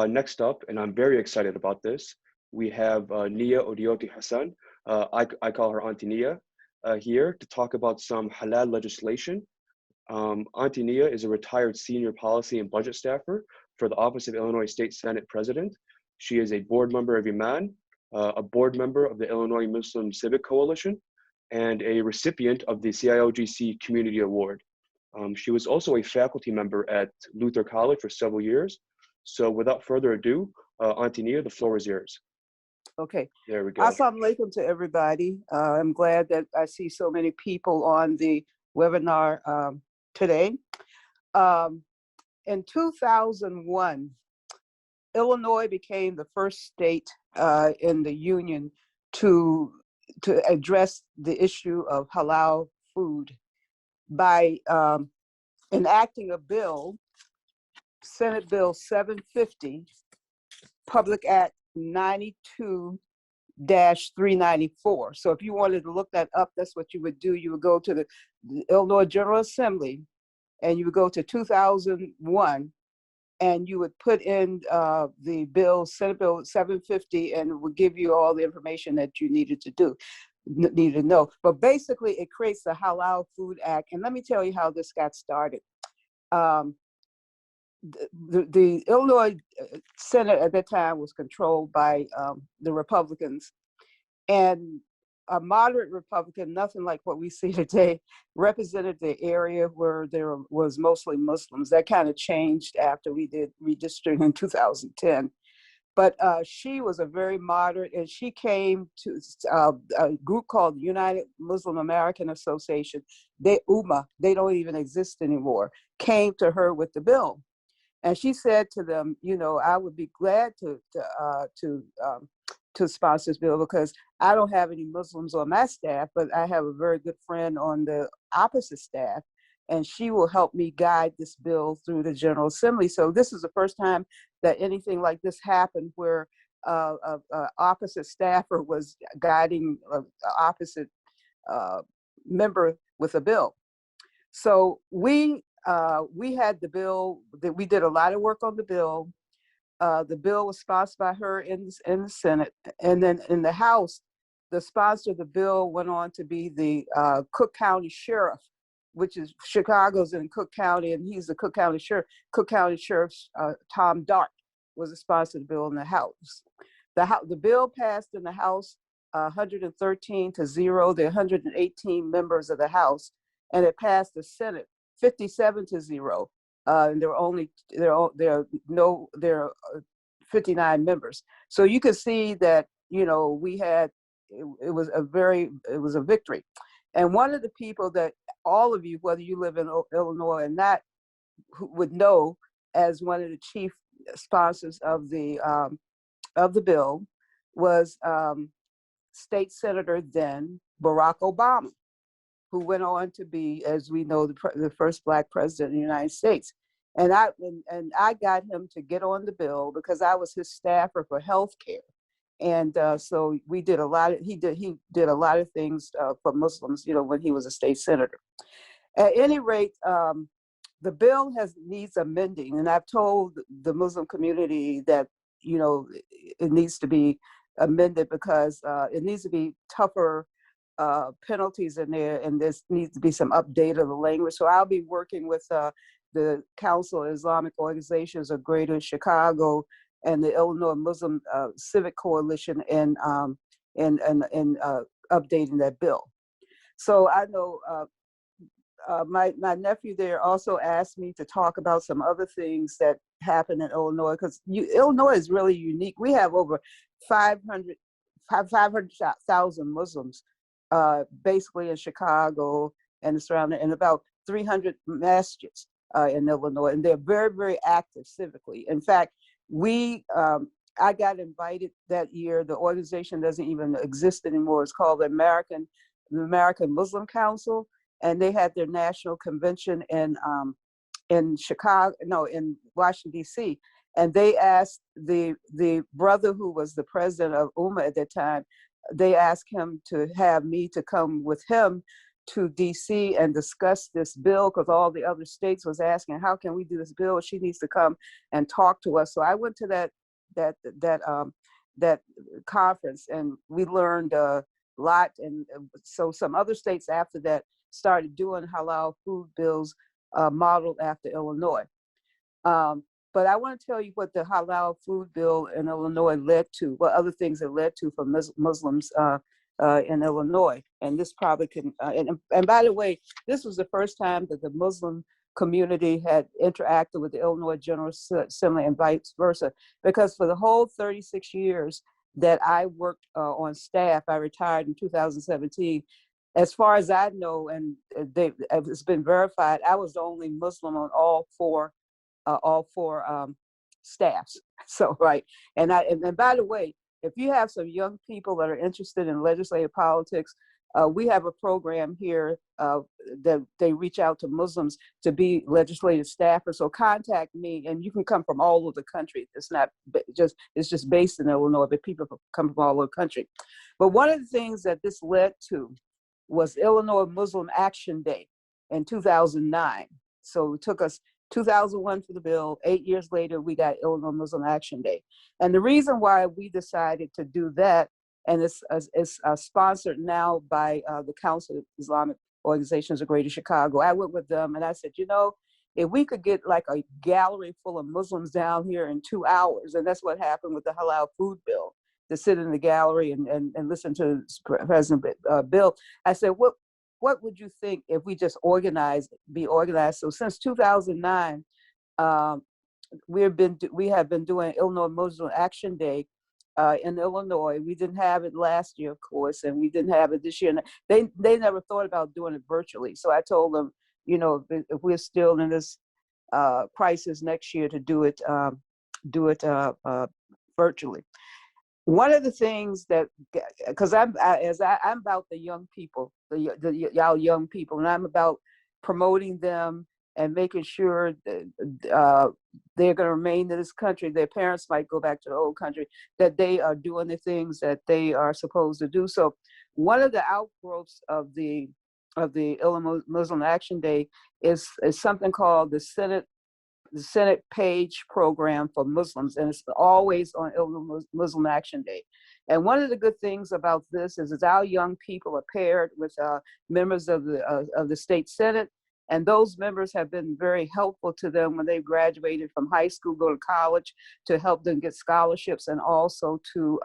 Next up, and I'm very excited about this, we have Nia Odeoti-Hassan. I call her Auntie Nia here to talk about some halal legislation. Auntie Nia is a retired senior policy and budget staffer for the Office of Illinois State Senate President. She is a board member of Iman, a board member of the Illinois Muslim Civic Coalition, and a recipient of the CIOGC Community Award. She was also a faculty member at Luther College for several years. So without further ado, Auntie Nia, the floor is yours. Okay. There we go. Assalamu alaikum to everybody. I'm glad that I see so many people on the webinar today. In 2001, Illinois became the first state in the union to address the issue of halal food by enacting a bill, Senate Bill 750, Public Act 92-394. So if you wanted to look that up, that's what you would do. You would go to the Illinois General Assembly and you would go to 2001 and you would put in the bill, Senate Bill 750, and it would give you all the information that you needed to know. But basically it creates the Halal Food Act. And let me tell you how this got started. The Illinois Senate at that time was controlled by the Republicans, and a moderate Republican, nothing like what we see today, represented the area where there was mostly Muslims. That kind of changed after we did redistricting in 2010. But she was a very moderate, and she came to a group called United Muslim American Association. They don't even exist anymore, came to her with the bill. And she said to them, you know, I would be glad to sponsor this bill because I don't have any Muslims on my staff, but I have a very good friend on the opposite staff, and she will help me guide this bill through the General Assembly. So this is the first time that anything like this happened where an opposite staffer was guiding an opposite member with a bill. So we had the bill, that we did a lot of work on the bill. The bill was sponsored by her in the Senate. And then in the House, the sponsor of the bill went on to be the Cook County Sheriff, which is Chicago's in Cook County, and he's the Cook County Sheriff. Cook County Sheriff Tom Dart was the sponsor of the bill in the House. The bill passed in the House 113-0. There are 118 members of the House, and it passed the Senate 57-0. And there are 59 members. So you can see that, you know, we had, it was a victory. And one of the people that all of you, whether you live in Illinois or not, would know as one of the chief sponsors of the bill was State Senator then Barack Obama, who went on to be, as we know, the first Black president of the United States. And I got him to get on the bill because I was his staffer for healthcare. And so we did a lot of, he did a lot of things for Muslims, you know, when he was a state senator. At any rate, the bill needs amending. And I've told the Muslim community that, you know, it needs to be amended because it needs to be tougher penalties in there, and there needs to be some update of the language. So I'll be working with the Council of Islamic Organizations of Greater Chicago and the Illinois Muslim Civic Coalition in updating that bill. So I know my nephew there also asked me to talk about some other things that happen in Illinois, because Illinois is really unique. We have over 500,000 Muslims basically in Chicago and the surrounding, and about 300 masjids in Illinois, and they're very, very active civically. In fact, I got invited that year. The organization doesn't even exist anymore. It's called the American Muslim Council, and they had their national convention in Washington, D.C. And they asked the brother who was the president of UMA at that time, they asked him to have me to come with him to DC and discuss this bill because all the other states was asking, how can we do this bill? She needs to come and talk to us. So I went to that conference, and we learned a lot. And so some other states after that started doing halal food bills modeled after Illinois. But I want to tell you what the halal food bill in Illinois led to, what other things it led to for Muslims in Illinois. And this probably can, and by the way, this was the first time that the Muslim community had interacted with the Illinois General Assembly and vice versa, because for the whole 36 years that I worked on staff, I retired in 2017. As far as I know, and it's been verified, I was the only Muslim on all four staffs. So, right. And by the way, if you have some young people that are interested in legislative politics, we have a program here that they reach out to Muslims to be legislative staffers. So contact me, and you can come from all over the country. It's not just, it's just based in Illinois, but people come from all over the country. But one of the things that this led to was Illinois Muslim Action Day in 2009. So it took us 2001 for the bill. 8 years later, we got Illinois Muslim Action Day. And the reason why we decided to do that, and it's sponsored now by the Council of Islamic Organizations of Greater Chicago. I went with them and I said, you know, if we could get like a gallery full of Muslims down here in 2 hours, and that's what happened with the halal food bill, to sit in the gallery and listen to President Bill. I said, what would you think if we just be organized? So since 2009, we have been doing Illinois Muslim Action Day in Illinois. We didn't have it last year, of course, and we didn't have it this year. And they never thought about doing it virtually. So I told them, you know, if we're still in this crisis next year, to do it virtually. One of the things that, because I'm about the young people, y'all young people, and I'm about promoting them and making sure that they're going to remain in this country. Their parents might go back to the old country, that they are doing the things that they are supposed to do. So one of the outgrowths of the Illinois Muslim Action Day is something called the Senate page program for Muslims, and it's always on Illinois Muslim Action Day. And one of the good things about this is our young people are paired with members of the state Senate, and those members have been very helpful to them when they graduated from high school, go to college, to help them get scholarships, and also to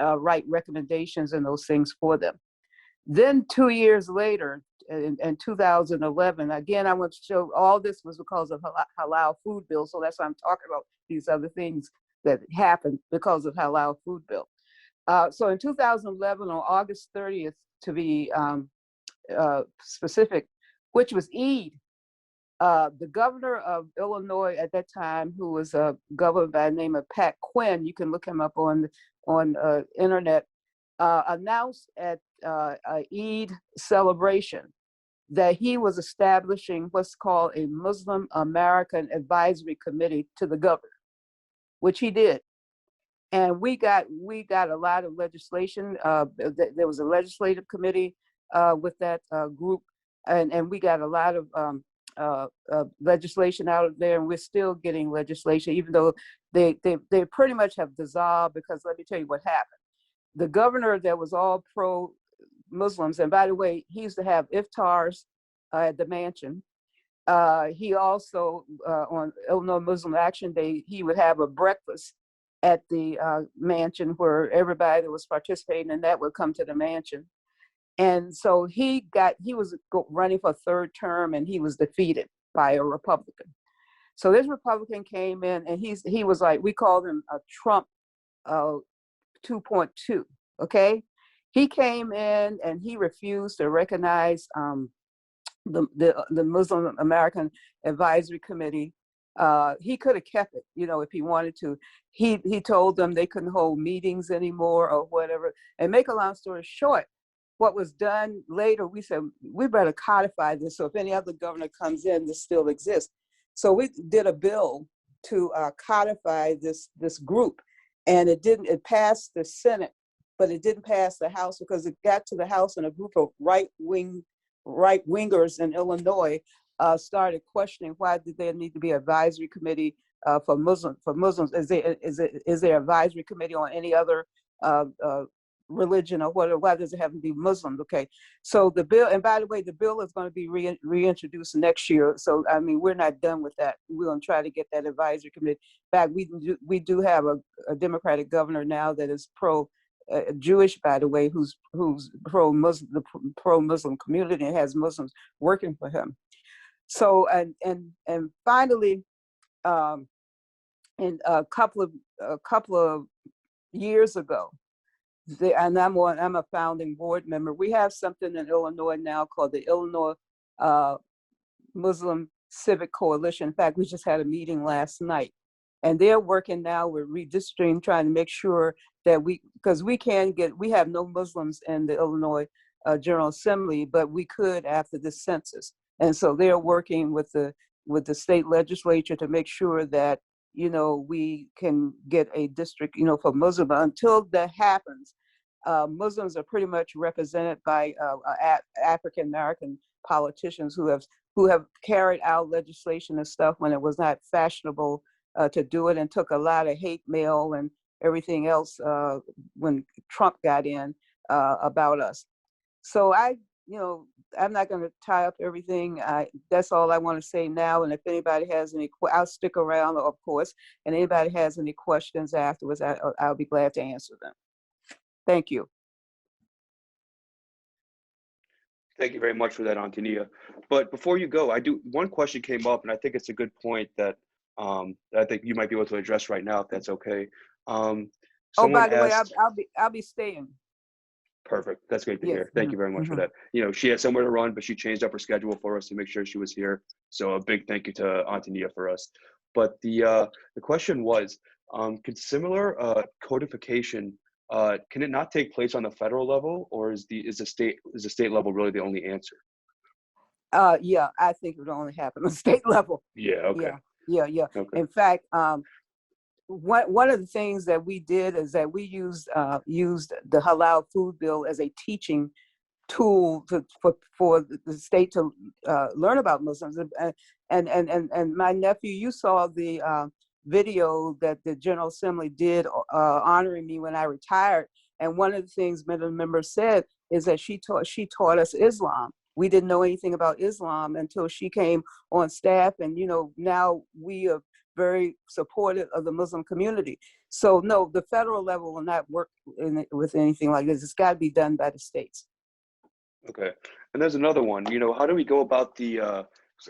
write recommendations and those things for them. Then 2 years later, in 2011, again, I want to show all this was because of halal food bill. So that's why I'm talking about these other things that happened because of halal food bill. So in 2011, on August 30th, to be specific, which was Eid, the governor of Illinois at that time, who was a governor by the name of Pat Quinn, you can look him up on internet, announced at Eid celebration that he was establishing what's called a Muslim American Advisory Committee to the governor, which he did. And we got a lot of legislation. There was a legislative committee with that group, and we got a lot of legislation out of there, and we're still getting legislation, even though they pretty much have dissolved, because let me tell you what happened. The governor that was all pro-Muslims, and by the way, he used to have iftars at the mansion. He also, on Illinois Muslim Action Day, he would have a breakfast at the mansion where everybody that was participating in that would come to the mansion. And so he was running for a third term, and he was defeated by a Republican. So this Republican came in, and he was like, we called him a Trump 2.2, okay? He came in and he refused to recognize the Muslim American Advisory Committee. He could have kept it, you know, if he wanted to. He told them they couldn't hold meetings anymore or whatever. And make a long story short, what was done later, we said, we better codify this, so if any other governor comes in, this still exists. So we did a bill to codify this group, and it passed the Senate but it didn't pass the House because it got to the House and a group of right wingers in Illinois started questioning why did there need to be an advisory committee for Muslims. Is there advisory committee on any other uh, uh, religion or what? Why does it have to be Muslim? Okay, so the bill, and by the way, the bill is going to be reintroduced next year. So I mean, we're not done with that. We're going to try to get that advisory committee back. We do have a Democratic governor now that is pro. Jewish, by the way, who's pro-Muslim, the pro-Muslim community, and has Muslims working for him. So and finally, in a couple of years ago, and I'm a founding board member. We have something in Illinois now called the Illinois Muslim Civic Coalition. In fact, we just had a meeting last night, and they're working now with redistricting, trying to make sure that because we have no Muslims in the Illinois General Assembly, but we could after this census. And so they're working with the state legislature to make sure that, we can get a district, for Muslim. But until that happens, Muslims are pretty much represented by African American politicians who have carried out legislation and stuff when it was not fashionable to do it, and took a lot of hate mail and everything else when Trump got in about us. So I'm not going to tie up everything. That's all I want to say now. And if anybody has any, I'll stick around, of course. And anybody has any questions afterwards, I'll be glad to answer them. Thank you. Thank you very much for that, Auntie Nia. But before you go, one question came up, and I think it's a good point that I think you might be able to address right now, if that's okay. By the way, I'll be staying. Perfect. That's great to Yes. hear. Thank you very much for that. She had somewhere to run, but she changed up her schedule for us to make sure she was here. So a big thank you to Auntie Nia for us. But the question was, can similar codification, can it not take place on the federal level, or is the state level really the only answer? Yeah, I think it would only happen on state level. Yeah. Okay. Yeah. Okay. In fact, one of the things that we did is that we used the Halal food bill as a teaching tool for the state to learn about Muslims. And my nephew, you saw the video that the General Assembly did honoring me when I retired. And one of the things the member said is that she taught us Islam. We didn't know anything about Islam until she came on staff, and now we are very supportive of the Muslim community. So no, the federal level will not work with anything like this. It's got to be done by the states. Okay. And there's another one. How do we go about the?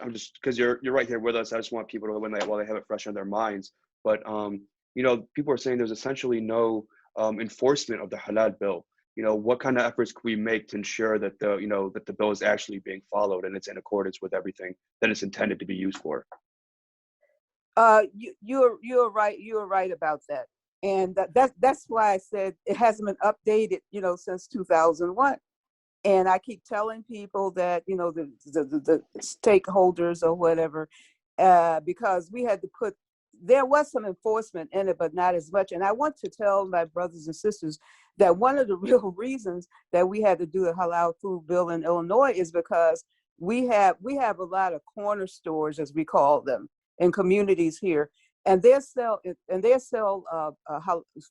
I'm just because you're right here with us. I just want people to while they have it fresh on their minds. But people are saying there's essentially no enforcement of the Halal bill. What kind of efforts can we make to ensure that the bill is actually being followed and it's in accordance with everything that it's intended to be used for? You're right. You're right about that, and that's why I said it hasn't been updated, since 2001. And I keep telling people that the stakeholders or whatever, because we had to there was some enforcement in it, but not as much. And I want to tell my brothers and sisters that one of the real reasons that we had to do a halal food bill in Illinois is because we have a lot of corner stores, as we call them, in communities here, and they sell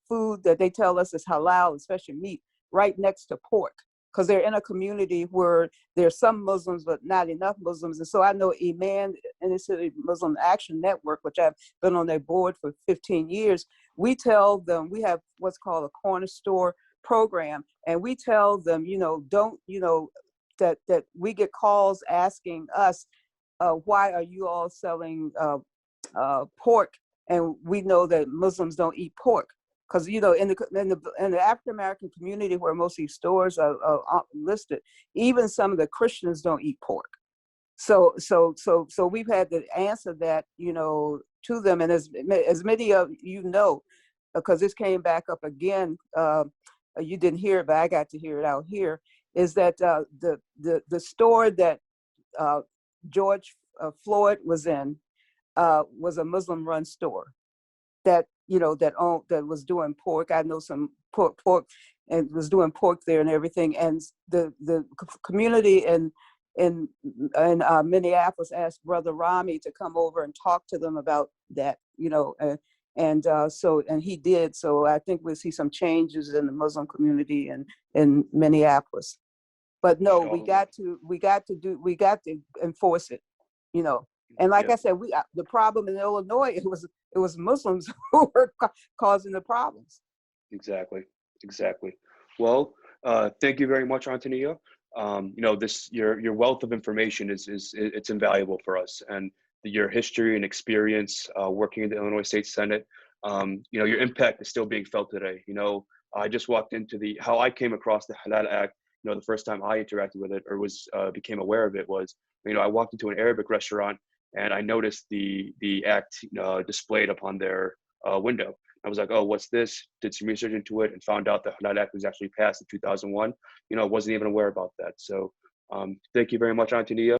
food that they tell us is halal, especially meat, right next to pork, because they're in a community where there's some Muslims but not enough Muslims. And so I know Iman, Inner City Muslim Action Network, which I've been on their board for 15 years, we tell them we have what's called a corner store program, and we tell them, that we get calls asking us, why are you all selling pork? And we know that Muslims don't eat pork, because in the African American community where most of these stores are listed, even some of the Christians don't eat pork. So we've had to answer that to them, and as many of because this came back up again. You didn't hear it, but I got to hear it out here. Is that the store that George Floyd was in was a Muslim-run store that that was doing pork. I know some pork and was doing pork there and everything. And the community in Minneapolis asked Brother Rami to come over and talk to them about that, and he did. So I think we'll see some changes in the Muslim community in Minneapolis. But no, we got to enforce it, And like I said, the problem in Illinois, it was Muslims who were causing the problems. Exactly. Well, thank you very much, Antonia. Your wealth of information it's invaluable for us, and your history and experience working in the Illinois State Senate. Your impact is still being felt today. I just walked into how I came across the Halal Act. The first time I interacted with it or became aware of it was, I walked into an Arabic restaurant and I noticed the act displayed upon their window. I was like, oh, what's this? Did some research into it and found out the Halal Act was actually passed in 2001. I wasn't even aware about that. So thank you very much, Antonia.